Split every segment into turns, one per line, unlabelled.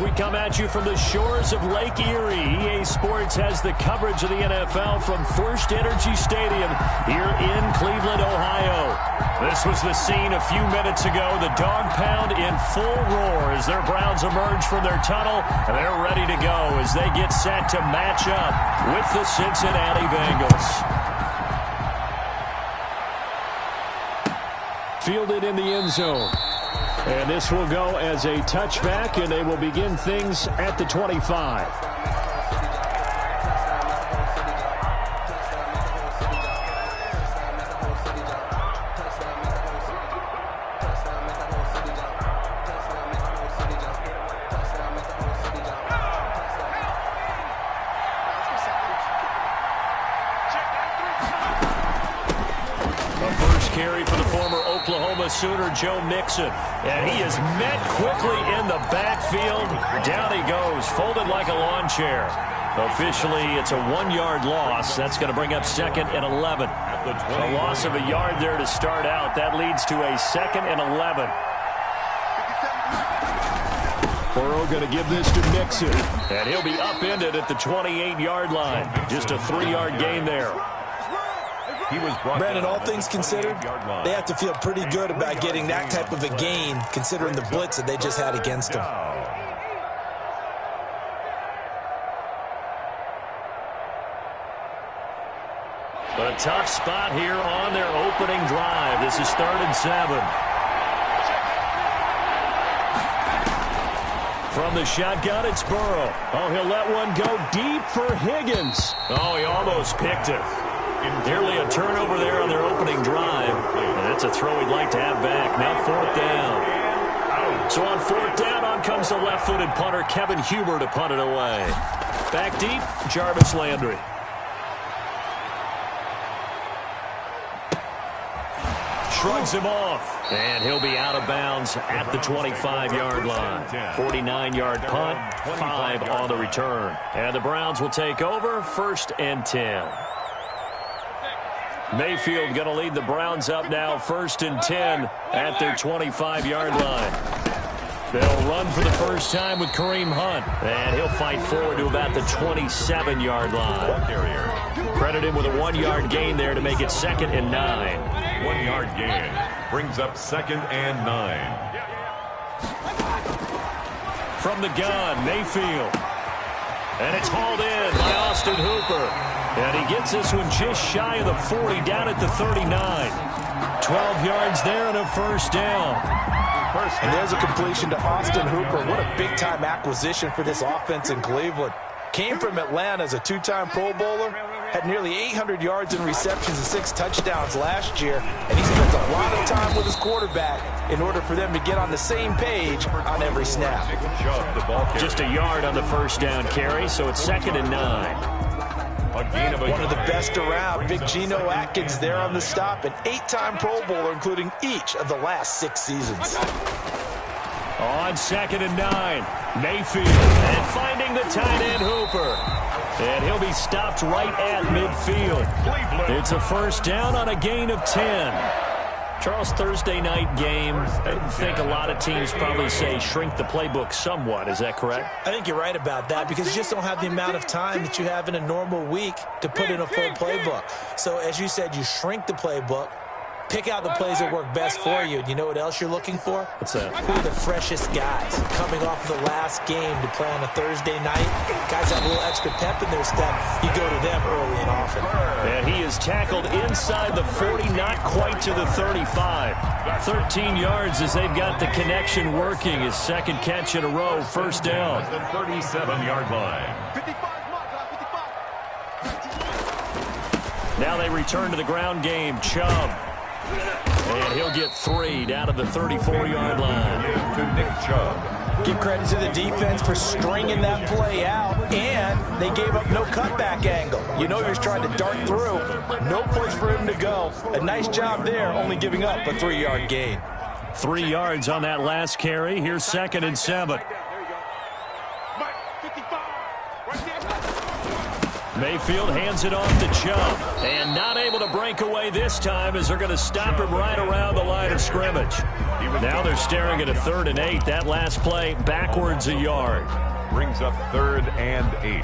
We come at you from the shores of Lake Erie. EA Sports has the coverage of the NFL from First Energy Stadium here in Cleveland, Ohio. This was the scene a few minutes ago. The dog pound in full roar as their Browns emerge from their tunnel, and they're ready to go as they get set to match up with the Cincinnati Bengals. Fielded in the end zone. And this will go as a touchback, and they will begin things at the 25. Carry for the former Oklahoma Sooner, Joe Mixon. And he is met quickly in the backfield. Down he goes, folded like a lawn chair. Officially, it's a 1-yard loss. That's going to bring up 2nd and 11. A loss of a yard there to start out. That leads to a 2nd and 11. Burrow going to give this to Mixon. And he'll be upended at the 28-yard line. Just a 3-yard gain there.
Brandon, all things considered, they have to feel pretty good about getting that type of a gain, considering the blitz that they just had against them.
A tough spot here on their opening drive. This is 3rd and 7. From the shotgun, it's Burrow. Oh, he'll let one go deep for Higgins. Oh, he almost picked it. Nearly a turnover there on their opening drive. And that's a throw he'd like to have back. Now 4th down. So on 4th down, on comes the left-footed punter, Kevin Huber, to punt it away. Back deep, Jarvis Landry. Shrugs him off. And he'll be out of bounds at the 25-yard line. 49-yard punt, 5 on the return. And the Browns will take over, 1st and 10. Mayfield going to lead the Browns up now, 1st and 10 at their 25-yard line. They'll run for the first time with Kareem Hunt, and he'll fight forward to about the 27-yard line. Credit him with a 1-yard gain there to make it 2nd and 9.
1-yard gain brings up 2nd and 9.
From the gun, Mayfield. And it's hauled in by Austin Hooper. And he gets this one just shy of the 40, down at the 39. 12 yards there and a 1st down.
And there's a completion to Austin Hooper. What a big-time acquisition for this offense in Cleveland. Came from Atlanta as a 2-time Pro Bowler. Had nearly 800 yards in receptions and 6 touchdowns last year. And he spent a lot of time with his quarterback in order for them to get on the same page on every snap.
Just a yard on the 1st down carry, so it's 2nd and 9.
One of the best around, Big Geno Atkins there on the stop, an 8-time Pro Bowler, including each of the last 6 seasons.
On 2nd and 9, Mayfield, and finding the tight end Hooper. And he'll be stopped right at midfield. It's a 1st down on a gain of 10. Charles, Thursday night game, I think a lot of teams probably say shrink the playbook somewhat. Is that correct?
I think you're right about that because you just don't have the amount of time that you have in a normal week to put in a full playbook. So as you said, you shrink the playbook, pick out the plays that work best for you. And you know what else you're looking for?
What's that?
Who are the freshest guys coming off of the last game to play on a Thursday night? Guys have a little extra pep in their step. You go to them early and often.
And he is tackled inside the 40, not quite to the 35. 13 yards as they've got the connection working. His 2nd catch in a row, 1st down.
37-yard line.
Now they return to the ground game. Chubb. And he'll get 3 down to the 34-yard line.
To Nick Chubb.
Give credit to the defense for stringing that play out, and they gave up no cutback angle. You know he was trying to dart through. No place for him to go. A nice job there, only giving up a 3-yard gain.
3 yards on that last carry. Here's 2nd and 7. Mayfield hands it off to Chubb. And not able to break away this time as they're going to stop him right around the line of scrimmage. Now they're staring at a 3rd and 8. That last play backwards a yard.
Brings up 3rd and 8.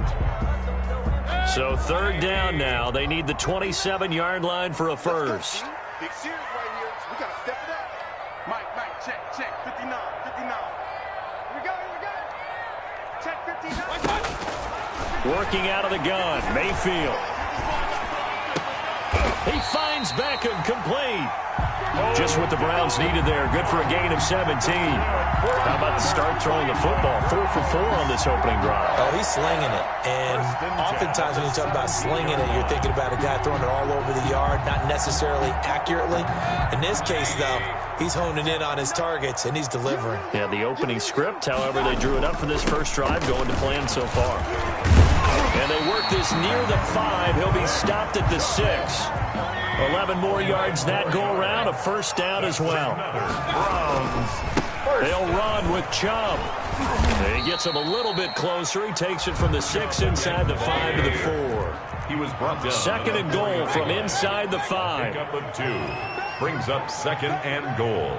So 3rd down now. They need the 27-yard line for a first.
Big series right here. So we got to step it up. Mike, check. 59. Here we go. Check 59.
Working out of the gun. Mayfield. He finds Beckham complete. Just what the Browns needed there. Good for a gain of 17. How about the start throwing the football? 4 for 4 on this opening drive.
Oh, he's slinging it. And oftentimes when you talk about slinging it, you're thinking about a guy throwing it all over the yard, not necessarily accurately. In this case, though, he's honing in on his targets, and he's delivering.
Yeah, the opening script, however, they drew it up for this first drive, going to plan so far. And they work this near the 5. He'll be stopped at the 6. 11 more yards that go around, a first down as well. They'll run with Chubb. He gets him a little bit closer. He takes it from the 6 inside the 5 to the 4.
He was brought down.
2nd and goal from inside the 5.
Pickup of 2. Brings up 2nd and goal.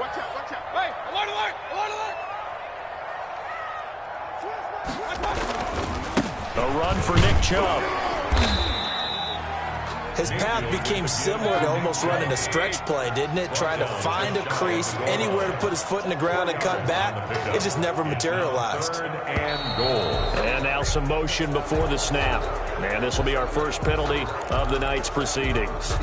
Watch out. Hey, alert.
A run for Nick Chubb.
His path became similar to almost running a stretch play, didn't it? Trying to find a crease, anywhere to put his foot in the ground and cut back. It just never materialized.
3rd and goal.
And now some motion before the snap. And this will be our first penalty of the night's proceedings.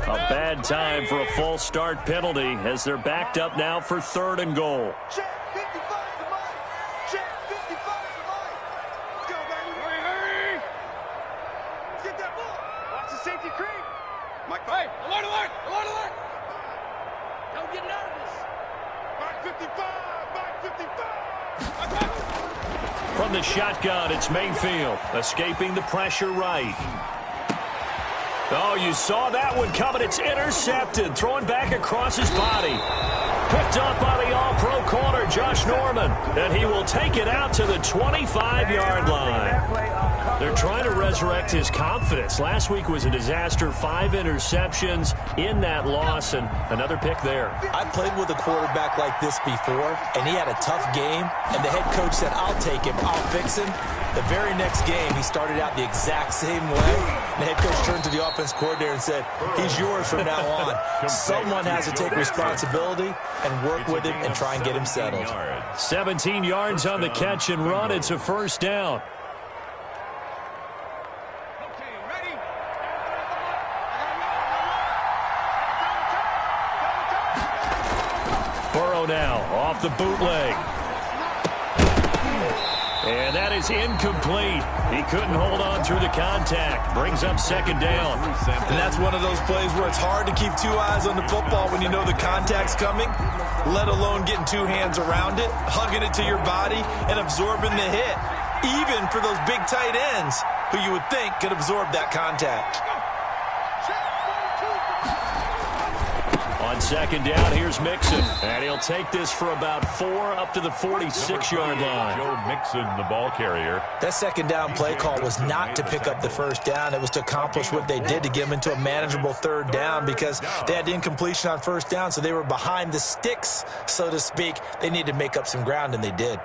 A bad time for a false start penalty as they're backed up now for 3rd and goal.
Check 55 to Mike. Check 55 to Mike. Let's go, baby. Hurry. Let's get that ball. Watch the safety creep. Mike, hey, alert. No getting out of this. Mike 55.
From the shotgun, it's Mayfield escaping the pressure right. Oh, you saw that one coming. It's intercepted. Throwing back across his body. Picked up by the all-pro corner, Josh Norman. And he will take it out to the 25-yard line. They're trying to resurrect his confidence. Last week was a disaster. 5 interceptions in that loss, and another pick there.
I played with a quarterback like this before, and he had a tough game, and the head coach said, I'll take him, I'll fix him. The very next game, he started out the exact same way. The head coach turned to the offense coordinator and said, he's yours from now on. Someone has to take responsibility and work with him and try and get him settled.
17 yards on the catch and run. It's a first down. Burrow now off the bootleg. And that is incomplete. He couldn't hold on through the contact. Brings up 2nd down.
And that's one of those plays where it's hard to keep 2 eyes on the football when you know the contact's coming, let alone getting 2 hands around it, hugging it to your body, and absorbing the hit, even for those big tight ends who you would think could absorb that contact.
On 2nd down, here's Mixon. And he'll take this for about 4 up to the 46-yard line.
Joe Mixon, the ball carrier.
That 2nd down play call was not to pick up the first down. It was to accomplish what they did to get them into a manageable 3rd down because they had incompletion on 1st down, so they were behind the sticks, so to speak. They needed to make up some ground, and they did.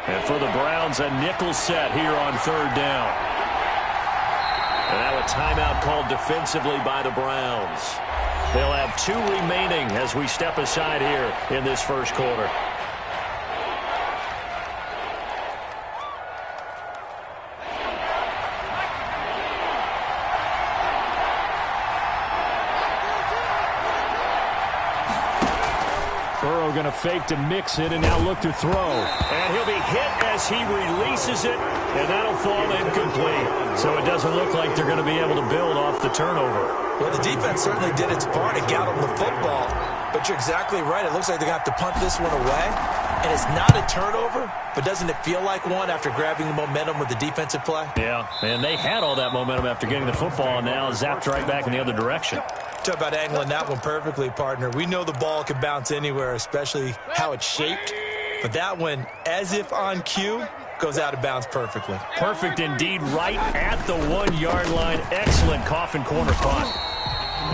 And for the Browns, a nickel set here on 3rd down. And now a timeout called defensively by the Browns. They'll have 2 remaining as we step aside here in this first quarter. Burrow going to fake to mix it and now look to throw. And he'll be hit as he releases it, and that'll fall incomplete. So it doesn't look like they're going to be able to build off the turnover.
Well, the defense certainly did its part to get them the football. But you're exactly right. It looks like they're going to have to punt this one away. And it's not a turnover, but doesn't it feel like one after grabbing the momentum with the defensive play?
Yeah, and they had all that momentum after getting the football, and now zapped right back in the other direction.
Talk about angling that one perfectly, partner. We know the ball can bounce anywhere, especially how it's shaped. But that one, as if on cue, goes out of bounds perfectly.
Perfect indeed, right at the 1-yard line. Excellent coffin corner punt.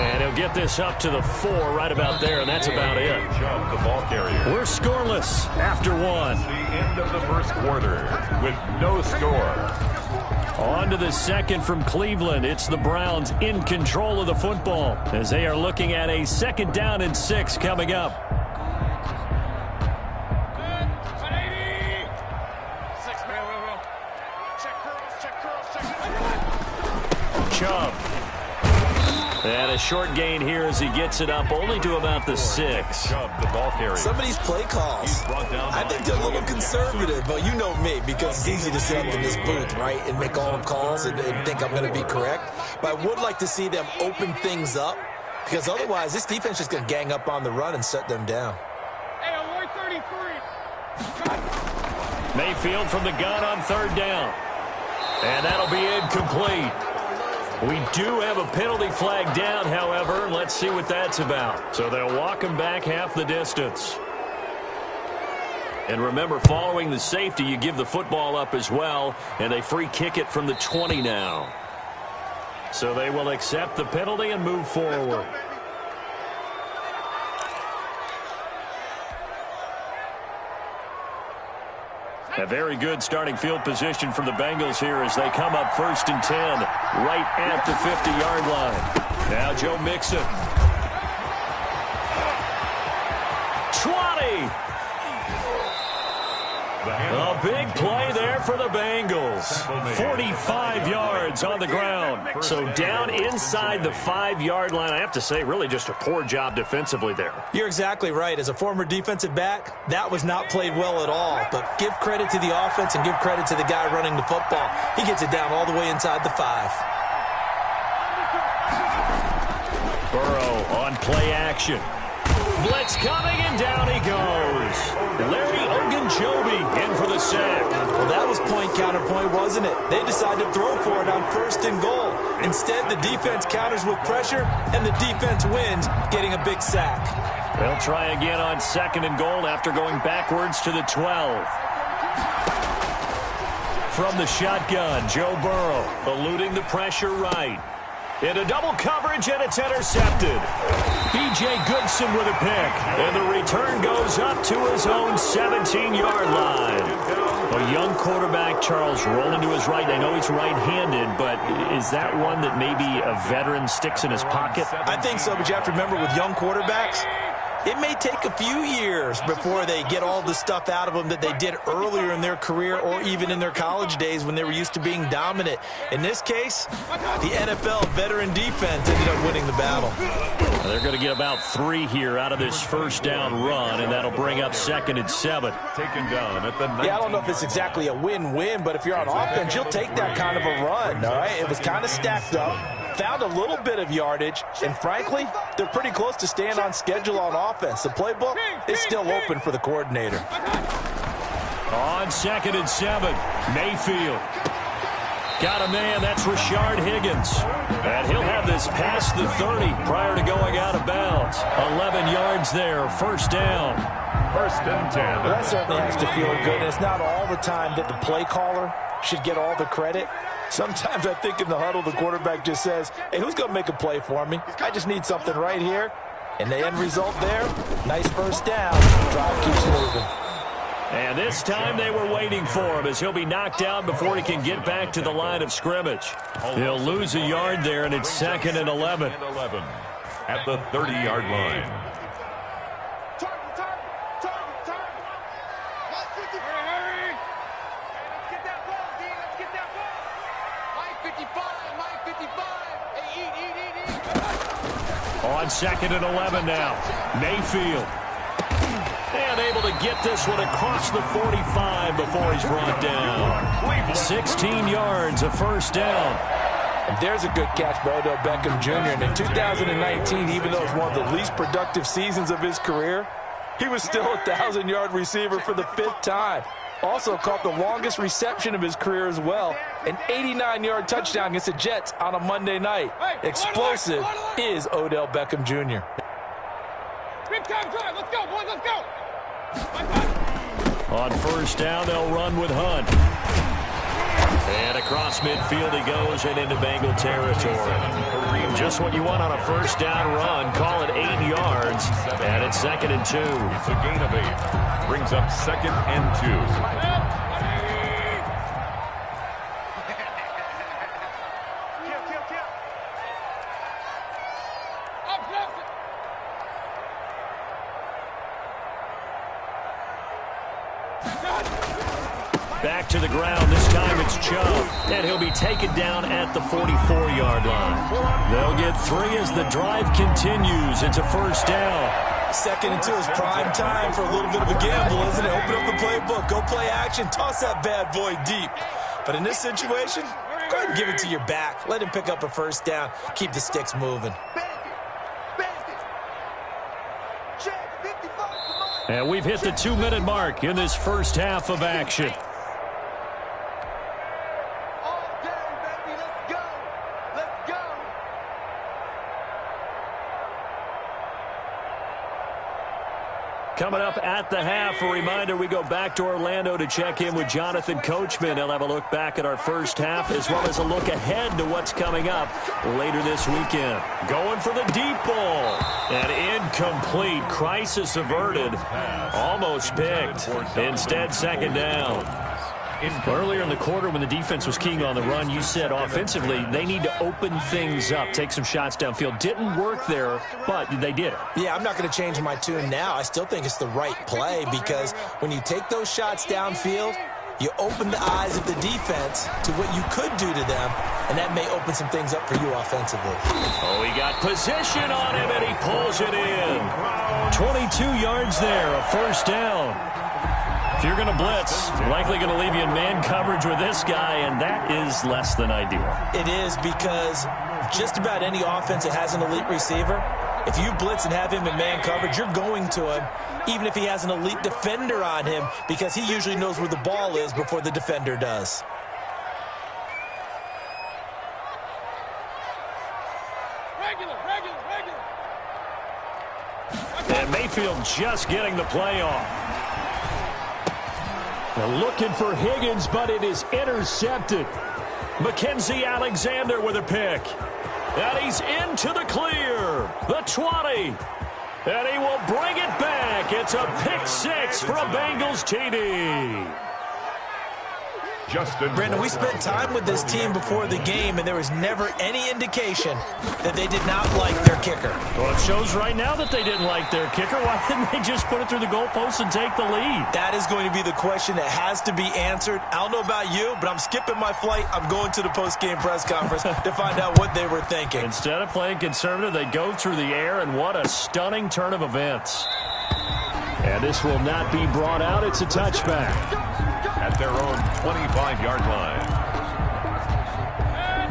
And he'll get this up to the 4 right about there, and that's about it.
The ball carrier.
We're scoreless after 1.
The end of the first quarter with no score.
On to the second from Cleveland. It's the Browns in control of the football as they are looking at a 2nd down and 6 coming up. Chubb. And a short gain here as he gets it up only to about the 6.
Chubb, the ball carrier.
Some of these play calls, I think they're a little conservative, but you know me, because it's easy to sit up in this booth, right, and make all the calls and think I'm going to be correct. But I would like to see them open things up, because otherwise this defense is going to gang up on the run and shut them down.
Hey, I'm 133.
Mayfield from the gun on 3rd down. And that'll be incomplete. We do have a penalty flag down, however. Let's see what that's about. So they'll walk him back half the distance. And remember, following the safety, you give the football up as well, and they free kick it from the 20 now. So they will accept the penalty and move forward. A very good starting field position from the Bengals here as they come up 1st and 10 right at the 50-yard line. Now Joe Mixon. 20. A big play there for the Bengals. 45 yards on the ground. So down inside the 5-yard line. I have to say, really just a poor job defensively there.
You're exactly right. As a former defensive back, that was not played well at all. But give credit to the offense and give credit to the guy running the football. He gets it down all the way inside the 5.
Burrow on play action. Blitz coming, and down he goes. Larry Ogunjobi in for the sack.
Well, that was point counterpoint, wasn't it? They decided to throw for it on 1st and goal. Instead, the defense counters with pressure, and the defense wins, getting a big sack.
They'll try again on 2nd and goal after going backwards to the 12. From the shotgun, Joe Burrow eluding the pressure right. Into double coverage, and it's intercepted. B.J. Goodson with a pick, and the return goes up to his own 17-yard line. A young quarterback, Charles, rolling to his right. I know he's right-handed, but is that one that maybe a veteran sticks in his pocket?
I think so, but you have to remember with young quarterbacks, it may take a few years before they get all the stuff out of them that they did earlier in their career or even in their college days when they were used to being dominant. In this case, the NFL veteran defense ended up winning the battle.
They're going to get about 3 here out of this 1st down run, and that'll bring up 2nd and 7.
Taken down at the 19.
Yeah, I don't know if it's exactly a win-win, but if you're on offense, you'll take that kind of a run, all right? It was kind of stacked up. Found a little bit of yardage, and frankly, they're pretty close to staying on schedule on offense. The playbook is still open for the coordinator.
On 2nd and 7, Mayfield. Got a man, that's Rashard Higgins. And he'll have this past the 30 prior to going out of bounds. 11 yards there, 1st down.
1st and 10.
Well, that certainly has to feel good, and it's not all the time that the play caller should get all the credit. Sometimes I think in the huddle, the quarterback just says, hey, who's going to make a play for me? I just need something right here. And the end result there, nice 1st down. Drive keeps moving.
And this time they were waiting for him as he'll be knocked down before he can get back to the line of scrimmage. He'll lose a yard there, and it's 2nd and 11.
At the 30-yard line.
On 2nd and 11 now, Mayfield. And able to get this one across the 45 before he's brought down. 16 yards, a 1st down.
And there's a good catch by Odell Beckham Jr. And in 2019, even though it was one of the least productive seasons of his career, he was still a 1,000-yard receiver for the 5th time. Also caught the longest reception of his career as well. An 89-yard touchdown against the Jets on a Monday night. Explosive is Odell Beckham Jr.
Big time drive. Let's go, boys. Let's go.
On first down, they'll run with Hunt. And across midfield he goes and into Bengal territory. Just what you want on a first down run. Call it 8 yards. And it's 2nd and 2.
It's a gain of 8. Brings up 2nd and 2.
Back to the ground. This time it's Chubb. And he'll be taken down at the 44-yard line. They'll get 3 as the drive continues. It's a first down.
2nd and 2 is prime time for a little bit of a gamble, isn't it? Open up the playbook. Go play action. Toss that bad boy deep. But in this situation, go ahead and give it to your back. Let him pick up a first down. Keep the sticks moving.
And we've hit the 2-minute mark in this first half of action. Coming up at the half, a reminder, we go back to Orlando to check in with Jonathan Coachman. He'll have a look back at our first half as well as a look ahead to what's coming up later this weekend. Going for the deep ball. And incomplete. Crisis averted. Almost picked. Instead, 2nd down. Earlier in the quarter when the defense was keying on the run, you said offensively they need to open things up, take some shots downfield. Didn't work there, but they did it.
Yeah, I'm not going to change my tune now. I still think it's the right play because when you take those shots downfield, you open the eyes of the defense to what you could do to them, and that may open some things up for you offensively.
Oh, he got position on him, and he pulls it in. 22 yards there, a first down. If you're going to blitz, likely going to leave you in man coverage with this guy, and that is less than ideal.
It is because just about any offense that has an elite receiver, if you blitz and have him in man coverage, you're going to him, even if he has an elite defender on him, because he usually knows where the ball is before the defender does.
And Mayfield just getting the play off. They're looking for Higgins, but it is intercepted. Mackenzie Alexander with a pick. And he's into the clear. The 20. And he will bring it back. It's a pick 6 for a Bengals TD.
Brandon, we spent time with this team before the game, and there was never any indication that they did not like their kicker.
Well, it shows right now that they didn't like their kicker. Why didn't they just put it through the goalpost and take the lead?
That is going to be the question that has to be answered. I don't know about you, but I'm skipping my flight. I'm going to the post-game press conference to find out what they were thinking.
Instead of playing conservative, they go through the air, and what a stunning turn of events. And this will not be brought out. It's a touchback.
At their own 25-yard line.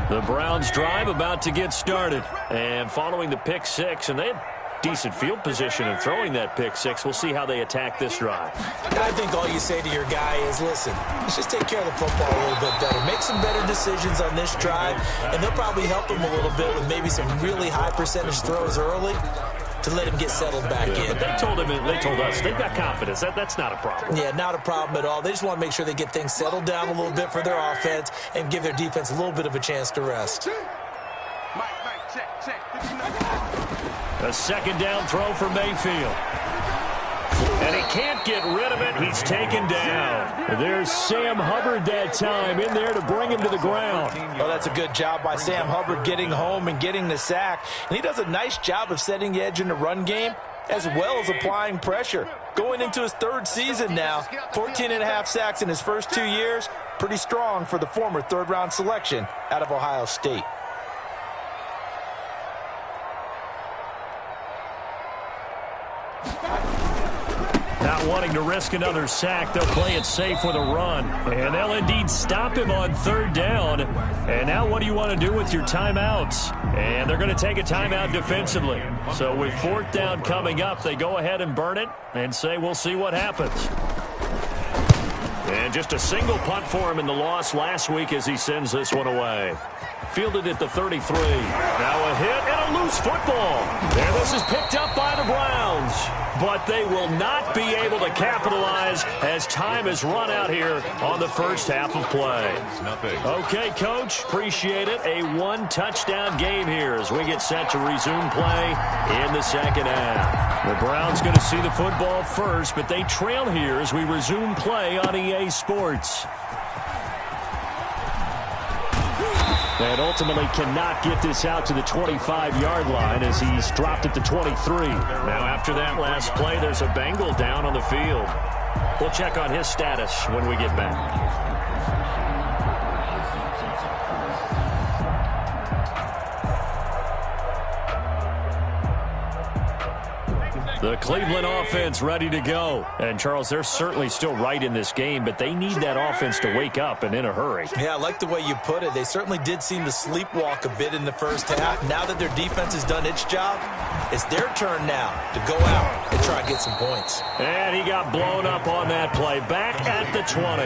The Browns drive about to get started. And following the pick 6, and they had decent field position in throwing that pick 6. We'll see how they attack this drive.
And I think all you say to your guy is, listen, let's just take care of the football a little bit better. Make some better decisions on this drive, and they'll probably help him a little bit with maybe some really high percentage throws early to let him get settled back in.
But they told us they've got confidence. That's not a problem.
Yeah, not a problem at all. They just want to make sure they get things settled down a little bit for their offense and give their defense a little bit of a chance to rest.
A 2nd down throw for Mayfield. And he can't get rid of it. He's taken down. There's Sam Hubbard that time in there to bring him to the ground.
Well, that's a good job by Sam Hubbard getting home and getting the sack. And he does a nice job of setting the edge in the run game as well as applying pressure. Going into his 3rd season now, 14.5 sacks in his first 2 years. Pretty strong for the former 3rd-round selection out of Ohio State.
Not wanting to risk another sack, they'll play it safe with a run. And they'll indeed stop him on 3rd down. And now what do you want to do with your timeouts? And they're going to take a timeout defensively. So with 4th down coming up, they go ahead and burn it and say we'll see what happens. And just a single punt for him in the loss last week as he sends this one away. Fielded at the 33. Now a hit and a loose football. And this is picked up by the Browns. But they will not be able to capitalize as time has run out here on the first half of play. Okay, Coach, appreciate it. A one-touchdown game here as we get set to resume play in the second half. The Browns going to see the football first, but they trail here as we resume play on EA Sports. And ultimately cannot get this out to the 25-yard line as he's dropped at the 23. Now after that last play, there's a Bengal down on the field. We'll check on his status when we get back. The Cleveland offense ready to go. And, Charles, they're certainly still right in this game, but they need that offense to wake up and in a hurry.
Yeah, I like the way you put it. They certainly did seem to sleepwalk a bit in the first half. Now that their defense has done its job, it's their turn now to go out and try and get some points.
And he got blown up on that play. Back at the 20.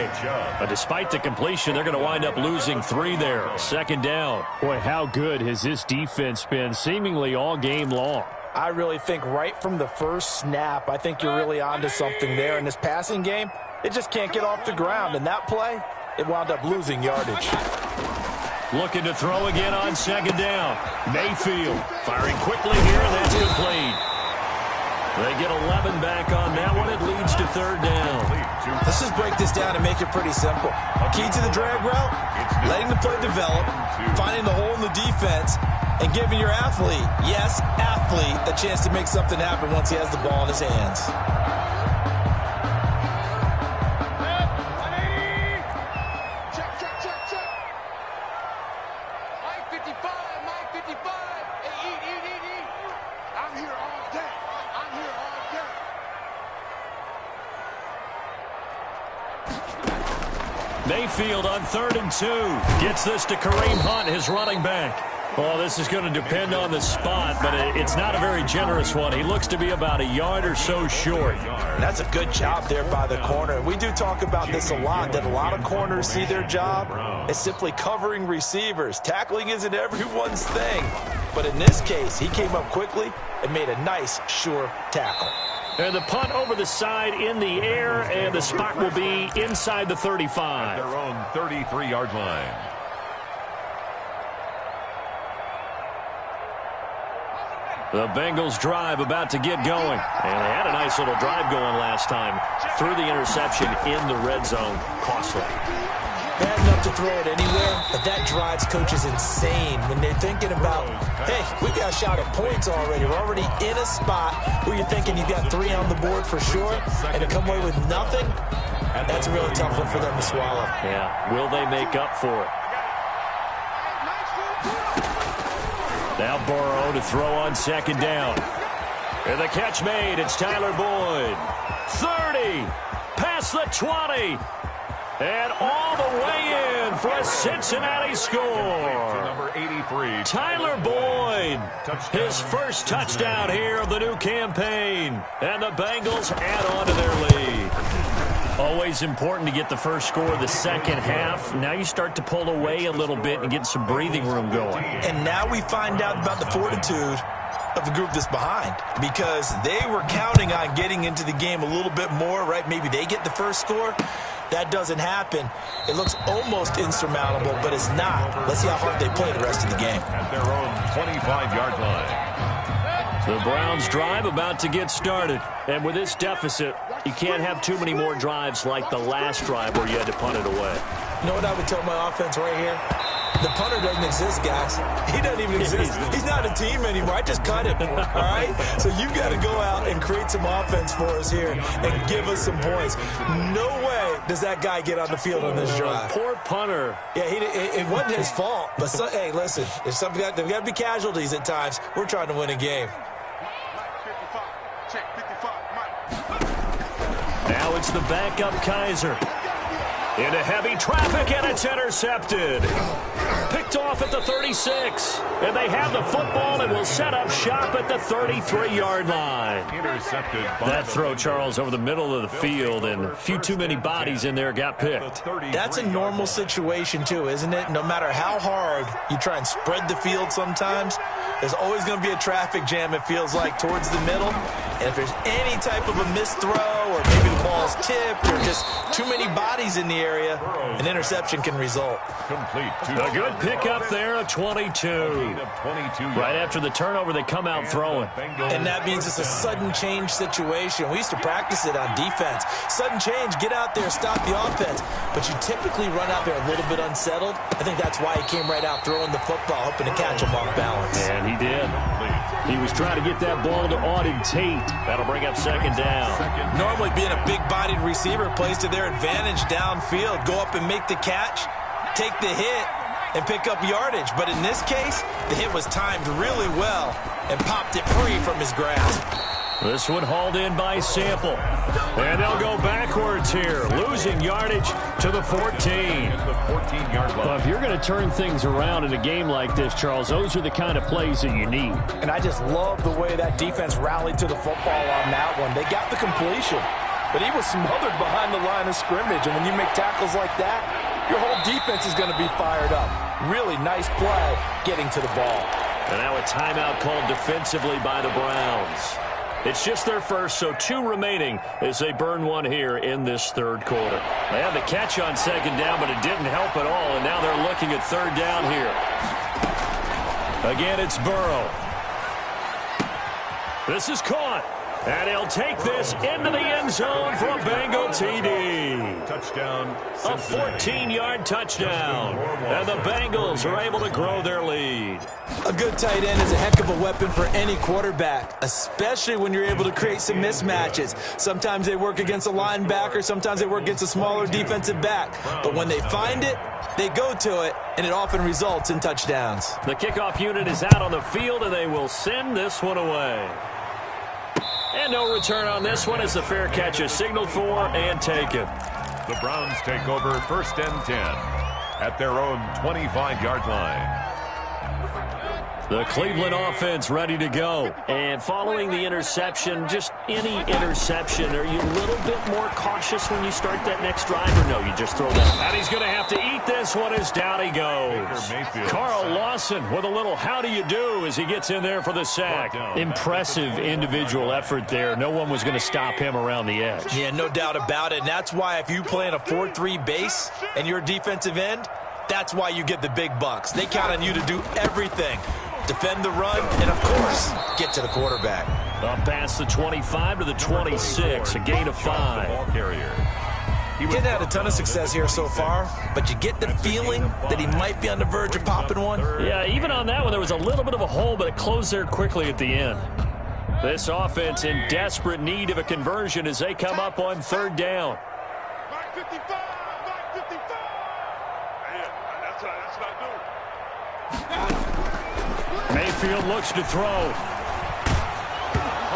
But despite the completion, they're going to wind up losing 3 there. Second down. Boy, how good has this defense been seemingly all game long?
I really think right from the first snap, I think you're really onto something there. In this passing game, it just can't get off the ground. And that play, it wound up losing yardage.
Looking to throw again on second down. Mayfield firing quickly here, and that's complete. They get 11 back on that one. It leads to third down.
Let's just break this down and make it pretty simple. Key to the drag route, letting the play develop, finding the hole in the defense, and giving your athlete, yes, athlete, a chance to make something happen once he has the ball in his hands.
Check, check, check, check. Mike 55, Mike 55. Hey, eat. I'm here all day. I'm here all day.
Mayfield on 3rd and 2. Gets this to Kareem Hunt, his running back. Well, this is going to depend on the spot, but it's not a very generous one. He looks to be about a yard or so short.
That's a good job there by the corner. We do talk about this a lot, that a lot of corners see their job as simply covering receivers. Tackling isn't everyone's thing. But in this case, he came up quickly and made a nice, sure tackle.
And the punt over the side in the air, and the spot will be inside the 35.
Their own 33-yard line.
The Bengals drive about to get going. And they had a nice little drive going last time. Threw the interception in the red zone. Costly.
Bad enough to throw it anywhere, but that drives coaches insane when they're thinking about, hey, we got a shot at points already. We're already in a spot where you're thinking you got 3 on the board for sure, and to come away with nothing, that's a really tough one for them to swallow.
Yeah, will they make up for it? Now Burrow to throw on second down. And the catch made. It's Tyler Boyd. 30. Past the 20. And all the way in for a Cincinnati score.
Number 83.
Tyler Boyd. His first touchdown here of the new campaign. And the Bengals add on to their lead. Always important to get the first score of the second half. Now you start to pull away a little bit and get some breathing room going.
And now we find out about the fortitude of the group that's behind, because they were counting on getting into the game a little bit more, right? Maybe they get the first score. That doesn't happen. It looks almost insurmountable, but it's not. Let's see how hard they play the rest of the game.
At their own 25-yard line.
The Browns drive about to get started. And with this deficit, you can't have too many more drives like the last drive where you had to punt it away.
You know what I would tell my offense right here? The punter doesn't exist, guys. He doesn't even exist. He's not a team anymore. I just cut him, all right? So you got to go out and create some offense for us here and give us some points. No way does that guy get on the field on this drive.
Poor punter.
Yeah, it wasn't his fault. But, hey, listen, there's got to be casualties at times. We're trying to win a game.
Now it's the backup Kaiser. Into heavy traffic, and it's intercepted. Picked off at the 36. And they have the football and will set up shop at the 33-yard line.
Intercepted.
That throw, Charles, over the middle of the field, and a few too many bodies in there got picked.
That's a normal situation, too, isn't it? No matter how hard you try and spread the field sometimes, there's always going to be a traffic jam, it feels like, towards the middle. And if there's any type of a missed throw, or maybe the ball's tipped, or just too many bodies in the area, an interception can result.
Complete.
A good pickup there, a 22. Right after the turnover, they come out throwing.
And that means it's a sudden change situation. We used to practice it on defense. Sudden change, get out there, stop the offense. But you typically run out there a little bit unsettled. I think that's why he came right out throwing the football, hoping to catch him off balance.
And he did. He was trying to get that ball to Auden Tate. That'll bring up second down.
Normally being a big-bodied receiver plays to their advantage downfield. Go up and make the catch, take the hit, and pick up yardage. But in this case, the hit was timed really well and popped it free from his grasp.
This one hauled in by Sample. And they'll go backwards here, losing yardage to the 14.
The 14-yard line.
Well, if you're going to turn things around in a game like this, Charles, those are the kind of plays that you need.
And I just love the way that defense rallied to the football on that one. They got the completion, but he was smothered behind the line of scrimmage. And when you make tackles like that, your whole defense is going to be fired up. Really nice play getting to the ball.
And now a timeout called defensively by the Browns. It's just their first, so 2 remaining as they burn one here in this third quarter. They had the catch on second down, but it didn't help at all, and now they're looking at third down here. Again, it's Burrow. This is caught, and he'll take this into the end zone for a Bengal TD.
Touchdown.
A 14-yard touchdown, and the Bengals are able to grow their lead.
A good tight end is a heck of a weapon for any quarterback, especially when you're able to create some mismatches. Sometimes they work against a linebacker, sometimes they work against a smaller defensive back. But when they find it, they go to it, and it often results in touchdowns.
The kickoff unit is out on the field, and they will send this one away. And no return on this one as the fair catch is signaled for and taken.
The Browns take over first and 10 at their own 25-yard line.
The Cleveland offense ready to go. And following the interception, just any interception, are you a little bit more cautious when you start that next drive, or no, you just throw that? And he's going to have to eat this one as down he goes. Carl Lawson with a little how do you do as he gets in there for the sack. Impressive individual effort there. No one was going to stop him around the edge.
Yeah, no doubt about it. And that's why if you play in a 4-3 base and you're a defensive end, that's why you get the big bucks. They count on you to do everything. Defend the run, and, of course, get to the quarterback.
Up past the 25 to the 26, a gain of 5.
He hasn't had a ton of success here so far, but you get the feeling that he might be on the verge of popping one.
Yeah, even on that one, there was a little bit of a hole, but it closed there quickly at the end. This offense in desperate need of a conversion as they come up on third down.
Mike 55, Mike 55. Yeah, that's not good.
Mayfield looks to throw.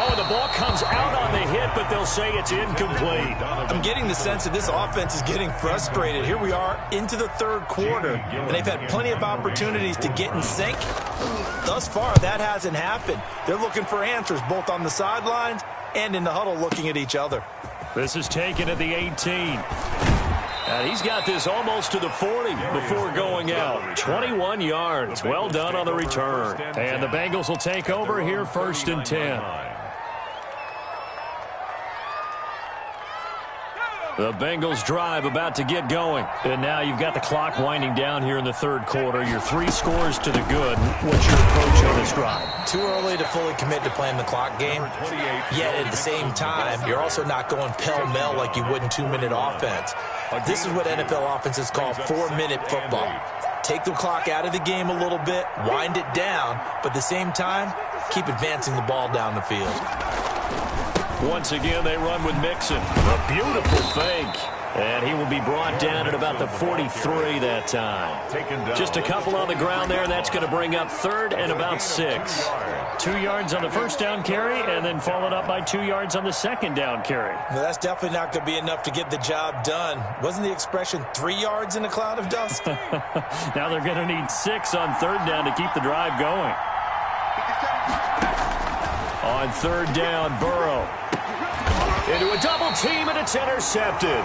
Oh, the ball comes out on the hit, but they'll say it's incomplete.
I'm getting the sense that this offense is getting frustrated. Here we are into the third quarter, and they've had plenty of opportunities to get in sync. Thus far, that hasn't happened. They're looking for answers both on the sidelines and in the huddle looking at each other.
This is taken at the 18. And he's got this almost to the 40 before going out. 21 yards. Well done on the return. And the Bengals will take over here first and 10. The Bengals drive about to get going. And now you've got the clock winding down here in the third quarter. Your 3 scores to the good. What's your approach on this drive?
Too early to fully commit to playing the clock game. Yet at the same time, you're also not going pell-mell like you would in 2-minute offense. This is what NFL offenses call 4-minute football. Take the clock out of the game a little bit, wind it down, but at the same time, keep advancing the ball down the field.
Once again, they run with Mixon. A beautiful fake. And he will be brought down at about the 43 that time. Just a couple on the ground there, and that's going to bring up 3rd and about 6. 2 yards on the first down carry, and then followed up by 2 yards on the second down carry.
Well, that's definitely not going to be enough to get the job done. Wasn't the expression 3 yards in a cloud of dust?
Now they're going to need 6 on 3rd down to keep the drive going. On 3rd down, Burrow. Into a double team, and it's intercepted.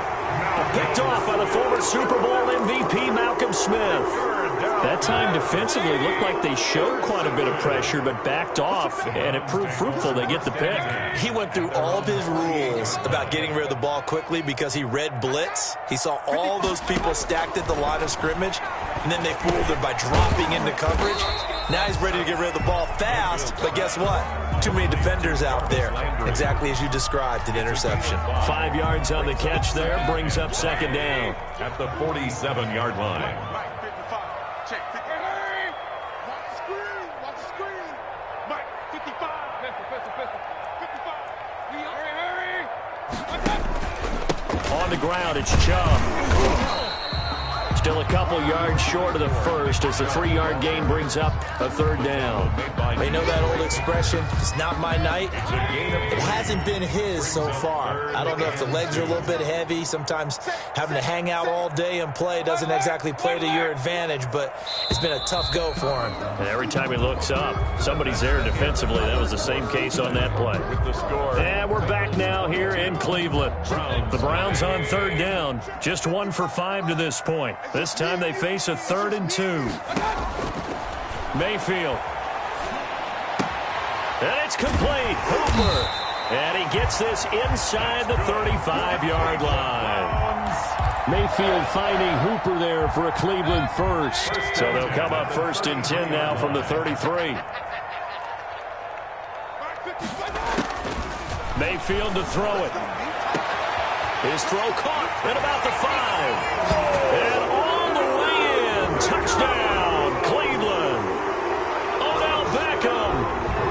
Picked off by the former Super Bowl MVP, Malcolm Smith. That time defensively looked like they showed quite a bit of pressure, but backed off, and it proved fruitful. They get the pick.
He went through all of his rules about getting rid of the ball quickly because he read blitz. He saw all those people stacked at the line of scrimmage, and then they fooled him by dropping into coverage. Now he's ready to get rid of the ball fast, but guess what? Too many defenders out there. Exactly as you described, an interception.
5 yards on the catch there, brings up 2nd down.
At the 47-yard line.
Check 50. Watch the screen. Watch the screen. Mike, 55. Pistol. 55. Hurry.
On the ground, it's Chubb. Still a couple yards short of the first as the 3-yard gain brings up a 3rd down.
They know that old expression, it's not my night. It hasn't been his so far. I don't know if the legs are a little bit heavy. Sometimes having to hang out all day and play doesn't exactly play to your advantage, but it's been a tough go for him.
And every time he looks up, somebody's there defensively. That was the same case on that play. And we're back now here in Cleveland. The Browns on 3rd down, just 1 for 5 to this point. This time they face a 3rd and 2. Mayfield. And it's complete. Hooper. And he gets this inside the 35-yard line. Mayfield finding Hooper there for a Cleveland first. So they'll come up 1st and 10 now from the 33. Mayfield to throw it. His throw caught at about the 5. And all the way in. Touchdown, Cleveland. Odell Beckham,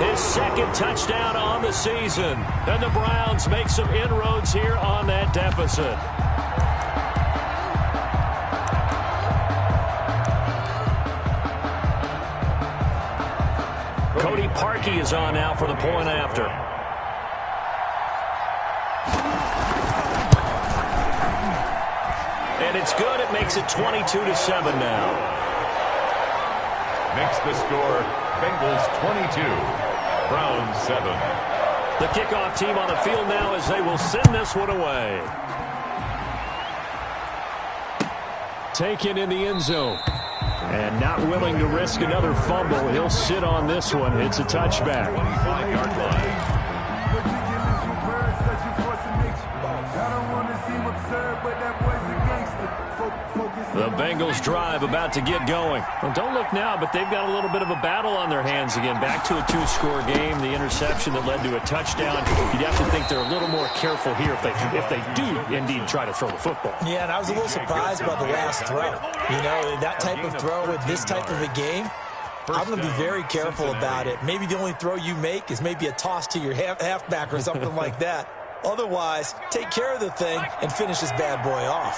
his 2nd touchdown on the season. And the Browns make some inroads here on that deficit. Cody Parkey is on now for the point after. And it's good. It makes it 22-7 now.
Makes the score Bengals 22, Browns 7.
The kickoff team on the field now as they will send this one away. Taken in the end zone. And not willing to risk another fumble. He'll sit on this one. It's a touchback.
25-yard line.
The Bengals drive about to get going. Well, don't look now, but they've got a little bit of a battle on their hands again. Back to a 2-score game. The interception that led to a touchdown. You'd have to think they're a little more careful here if they do indeed try to throw the football.
Yeah, and I was a little surprised by the last throw. You know, that type of throw in this type of a game, I'm going to be very careful about it. Maybe the only throw you make is maybe a toss to your halfback or something like that. Otherwise, take care of the thing and finish this bad boy off.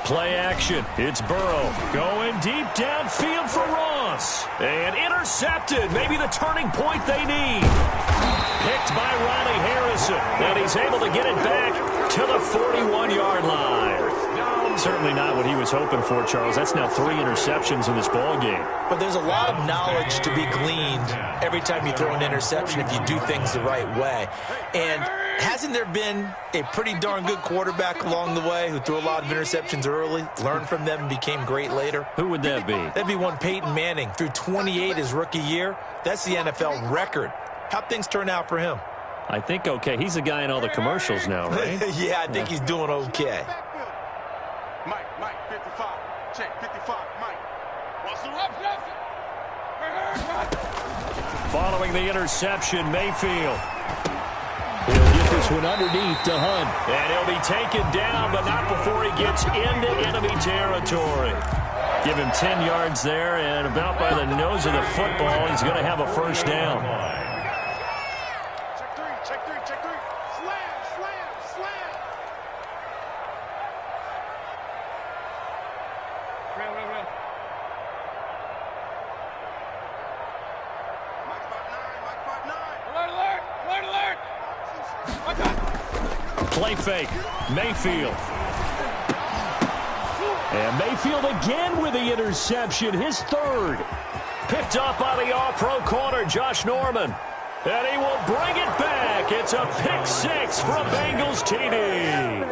Play action. It's Burrow going deep downfield for Ross. And intercepted. Maybe the turning point they need. Picked by Riley Harrison. And he's able to get it back to the 41-yard line. Certainly not what he was hoping for, Charles. That's now 3 interceptions in this ball game.
But there's a lot of knowledge to be gleaned every time you throw an interception if you do things the right way. And hasn't there been a pretty darn good quarterback along the way who threw a lot of interceptions early, learned from them, and became great later?
Who would that be?
That'd be one Peyton Manning. Threw 28 his rookie year. That's the NFL record. How'd things turn out for him?
I think okay. He's the guy in all the commercials now, right?
Yeah, I think he's doing okay.
Mike, 55. Check, 55, Mike.
Following the interception, Mayfield. He'll get this one underneath to Hunt. And he'll be taken down, but not before he gets into enemy territory. Give him 10 yards there, and about by the nose of the football, he's going to have a first down.
Check three. Slam. Real. Mike 5'9". Alert.
Play fake. Mayfield. And Mayfield again with the interception, his third. Picked up by the all-pro corner, Josh Norman. And he will bring it back. It's a pick six for a Bengals TD.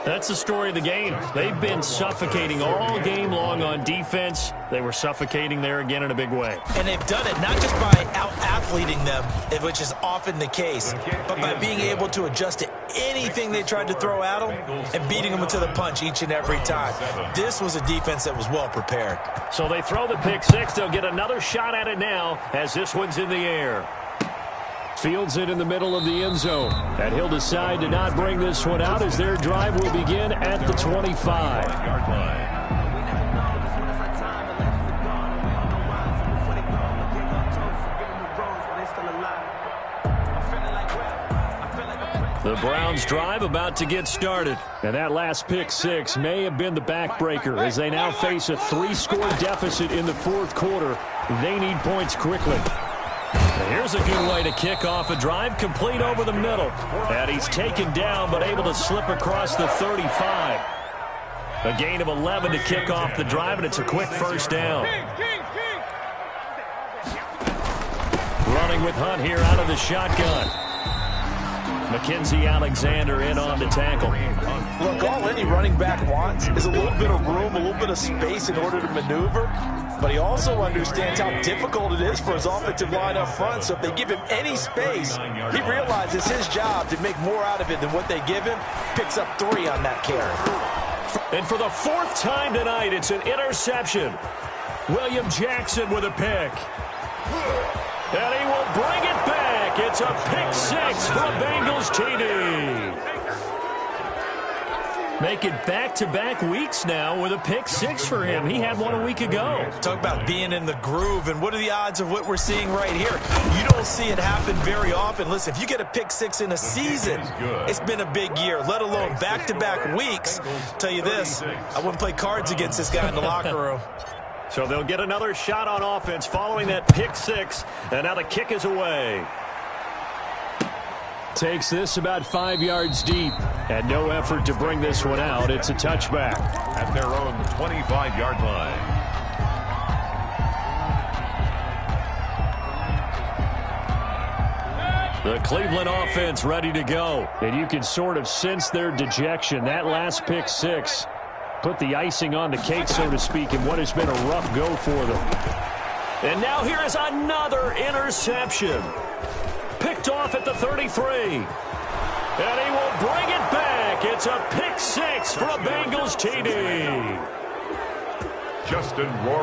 That's the story of the game. They've been suffocating all game long on defense. They were suffocating there again in a big way.
And they've done it not just by out-athleting them, which is often the case, but by being able to adjust to anything they tried to throw at them and beating them to the punch each and every time. This was a defense that was well prepared.
So they throw the pick six. They'll get another shot at it now as this one's in the air. Fields it in the middle of the end zone. And he'll decide to not bring this one out as their drive will begin at the 25-yard line. The Browns drive about to get started. And that last pick six may have been the backbreaker as they now face a 3-score deficit in the fourth quarter. They need points quickly. Here's a good way to kick off a drive, complete over the middle. And he's taken down but able to slip across the 35. A gain of 11 to kick off the drive, and it's a quick first down. Running with Hunt here out of the shotgun. Mackenzie Alexander in on the tackle.
Look, all any running back wants is a little bit of room, a little bit of space in order to maneuver. But he also understands how difficult it is for his offensive line up front. So if they give him any space, he realizes his job to make more out of it than what they give him. Picks up 3 on that carry.
And for the 4th time tonight, it's an interception. William Jackson with a pick. And he will bring it back. It's a pick six for a Bengals TD. Make it back-to-back weeks now with a pick six for him. He had one a week ago.
Talk about being in the groove, and what are the odds of what we're seeing right here? You don't see it happen very often. Listen, if you get a pick six in a season, it's been a big year, let alone back-to-back weeks. Tell you this, I wouldn't play cards against this guy in the locker room.
So they'll get another shot on offense following that pick six, and now the kick is away. Takes this about 5 yards deep, and no effort to bring this one out. It's a touchback.
At their own 25-yard line.
The Cleveland offense ready to go, and you can sort of sense their dejection. That last pick six put the icing on the cake, so to speak, in what has been a rough go for them. And now here is another interception. Picked off at the 33. And he will bring it back. It's a pick six for a Bengals TD.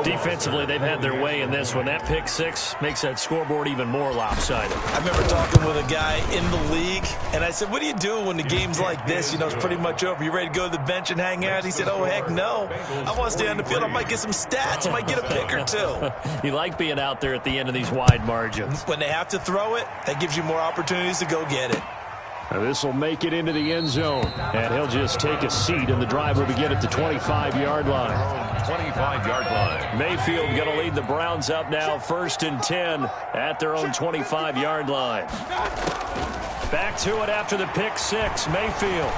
Defensively, they've had their way in this one. That pick six makes that scoreboard even more lopsided.
I remember talking with a guy in the league, and I said, what do you do when the game's like this? You know, it's pretty much over. You ready to go to the bench and hang out? He said, oh, heck no. I want to stay on the field. I might get some stats. I might get a pick or two.
You like being out there at the end of these wide margins.
When they have to throw it, that gives you more opportunities to go get it.
Now this will make it into the end zone, and he'll just take a seat, and the drive will begin at the 25-yard line.
25-yard line.
Mayfield going to lead the Browns up now, 1st and 10 at their own 25-yard line. Back to it after the pick six, Mayfield.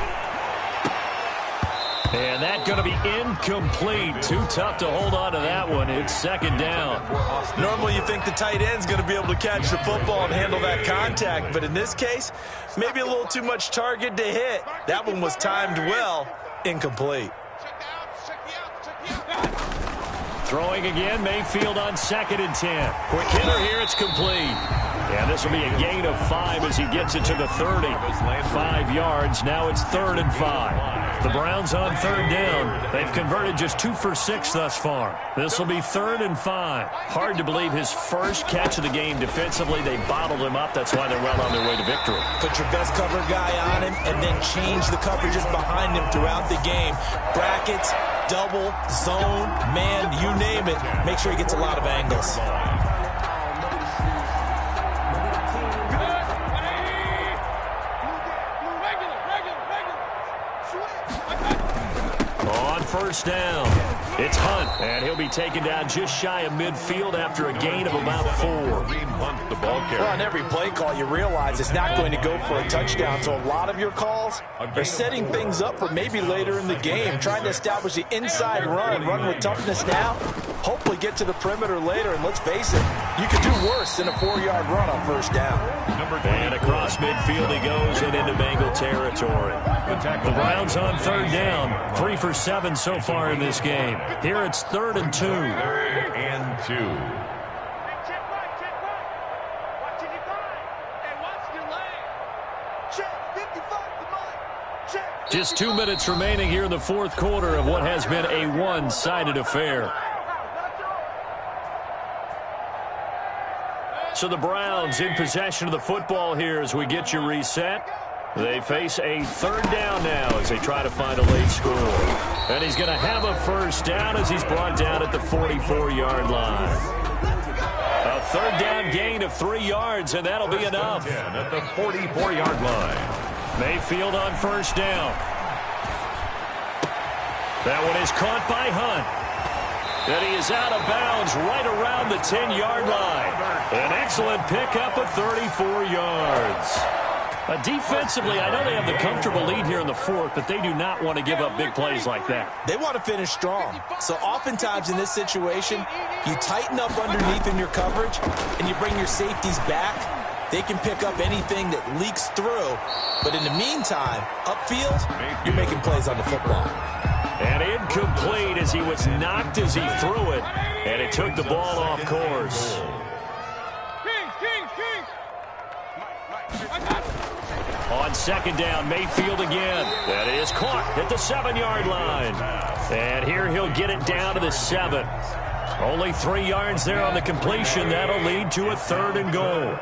And that going to be incomplete. Too tough to hold on to that one. It's 2nd down.
Normally you think the tight end's going to be able to catch the football and handle that contact, but in this case, maybe a little too much target to hit. That one was timed well. Incomplete.
Throwing again, Mayfield on 2nd and 10. Quick hitter here, it's complete. And this will be a gain of 5 as he gets it to the 30. 5 yards, now it's 3rd and 5. The Browns on 3rd down. They've converted just 2 for 6 thus far. This will be 3rd and 5. Hard to believe his first catch of the game defensively. They bottled him up. That's why they're well on their way to victory.
Put your best cover guy on him and then change the coverages behind him throughout the game. Brackets, double, zone, man, you name it. Make sure he gets a lot of angles.
On first down, it's Hunt, and he'll be taken down just shy of midfield after a gain of about 4.
Well, on every play call, you realize it's not going to go for a touchdown, so a lot of your calls are setting things up for maybe later in the game, trying to establish the inside run with toughness now, hopefully get to the perimeter later, and let's face it, you could do worse than a 4-yard run on first down.
And across midfield he goes and into Bengal territory. The Browns on third down, 3 for 7 so far in this game. Here it's 3rd and 2.
3rd and 2.
Check right. Watch it, and watch the lane. Check, 55 the mark. Check.
Just 2 minutes remaining here in the fourth quarter of what has been a one-sided affair. So the Browns in possession of the football here as we get you reset. They face a 3rd down now as they try to find a late score. And he's going to have a first down as he's brought down at the 44-yard line. A 3rd down gain of 3 yards, and that'll be enough.
At the 44-yard line.
Mayfield on first down. That one is caught by Hunt. And he is out of bounds right around the 10-yard line. An excellent pickup of 34 yards. Defensively, I know they have the comfortable lead here in the fourth, but they do not want to give up big plays like that.
They want to finish strong. So oftentimes in this situation, you tighten up underneath in your coverage, and you bring your safeties back. They can pick up anything that leaks through. But in the meantime, upfield, you're making plays on the football.
And incomplete as he was knocked as he threw it, and it took the ball off course. On second down, Mayfield again. That is caught at the 7-yard line. And here he'll get it down to the 7. Only 3 yards there on the completion. That'll lead to a 3rd and goal.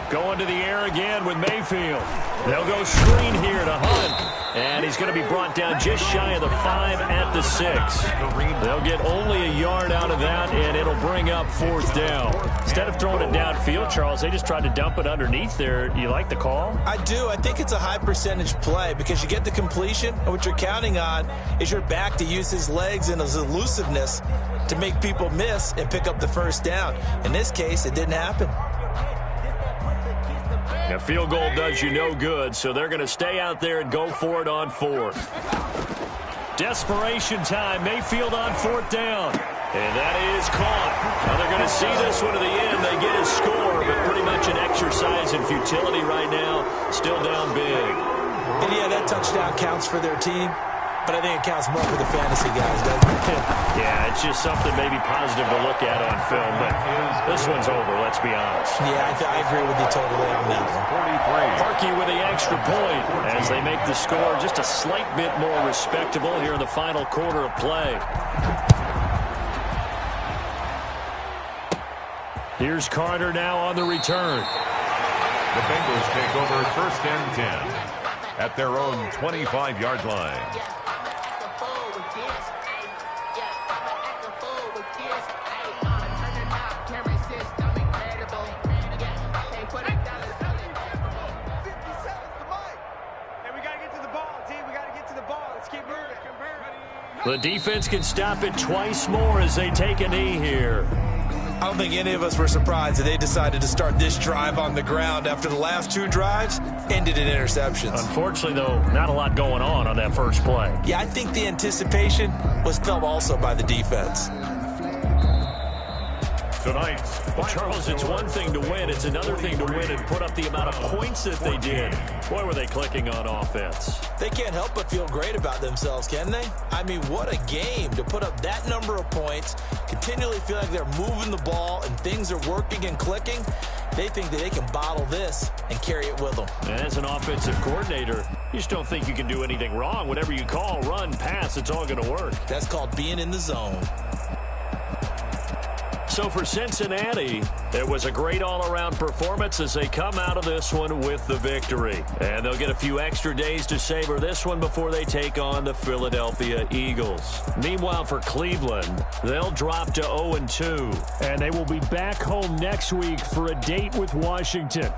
Going to the air again with Mayfield. They'll go screen here to Hunt. And he's going to be brought down just shy of the 5 at the 6. They'll get only a yard out of that, and it'll bring up 4th down. Instead of throwing it downfield, Charles, they just tried to dump it underneath there. You like the call?
I do. I think it's a high percentage play because you get the completion, and what you're counting on is your back to use his legs and his elusiveness to make people miss and pick up the first down. In this case, it didn't happen.
A field goal does you no good, so they're going to stay out there and go for it on 4th. Desperation time. Mayfield on 4th down. And that is caught. Now they're going to see this one to the end. They get a score, but pretty much an exercise in futility right now. Still down big.
And yeah, that touchdown counts for their team. But I think it counts more for the fantasy guys, doesn't it?
Yeah, it's just something maybe positive to look at on film, but this one's over, let's be honest.
Yeah, I agree with you totally on that one.
Parkey with the extra point as they make the score just a slight bit more respectable here in the final quarter of play. Here's Carter now on the return.
The Bengals take over 1st and 10 at their own 25-yard line.
The defense can stop it twice more as they take a knee here.
I don't think any of us were surprised that they decided to start this drive on the ground after the last 2 drives ended in interceptions.
Unfortunately, though, not a lot going on that first play.
Yeah, I think the anticipation was felt also by the defense.
Tonight's
Well, Charles, it's one thing to win. It's another thing to win and put up the amount of points that they did. Boy, were they clicking on offense.
They can't help but feel great about themselves, can they? I mean, what a game to put up that number of points, continually feel like they're moving the ball and things are working and clicking. They think that they can bottle this and carry it with them.
And as an offensive coordinator, you just don't think you can do anything wrong. Whatever you call, run, pass, it's all going to work.
That's called being in the zone.
So for Cincinnati, it was a great all-around performance as they come out of this one with the victory. And they'll get a few extra days to savor this one before they take on the Philadelphia Eagles. Meanwhile, for Cleveland, they'll drop to 0-2.
And they will be back home next week for a date with Washington.